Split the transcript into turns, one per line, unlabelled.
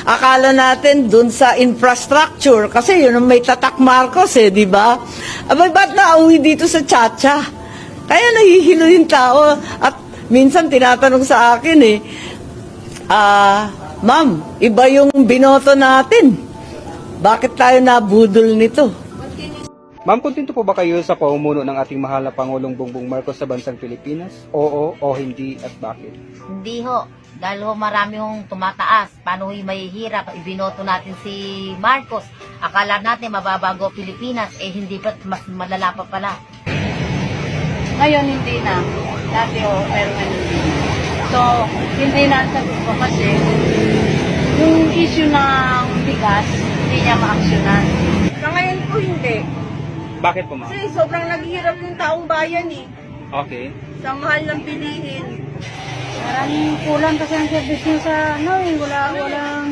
Akala natin dun sa infrastructure, kasi yun ang may tatak Marcos eh, di ba? Abay, ba't nauwi dito sa Chacha? Kaya nahihilo yung tao. At minsan tinatanong sa akin eh, ma'am, iba yung binoto natin. Bakit tayo nabudol nito?
Ma'am, kontento po ba kayo sa pamumuno ng ating mahal na Pangulong Bongbong Marcos sa bansang Pilipinas? Oo o hindi at bakit?
Hindi ho. Dahil ho marami hong tumataas. Paano ho'y mahihirap? Ibinoto natin si Marcos. Akala natin mababago Pilipinas. Eh hindi pa, mas malala pa pala.
Ngayon hindi na. Dati pero ngayon hindi. So, hindi na sagot ko kasi yung issue ng bigas, hindi niya ma-actionan.
Sa ngayon po hindi.
Bakit po, ma'am?
Kasi sobrang naghihirap yung taong bayan eh.
Okay.
Sa mahal ng bilihin.
Maraming kulang kasi ang service niya sa walang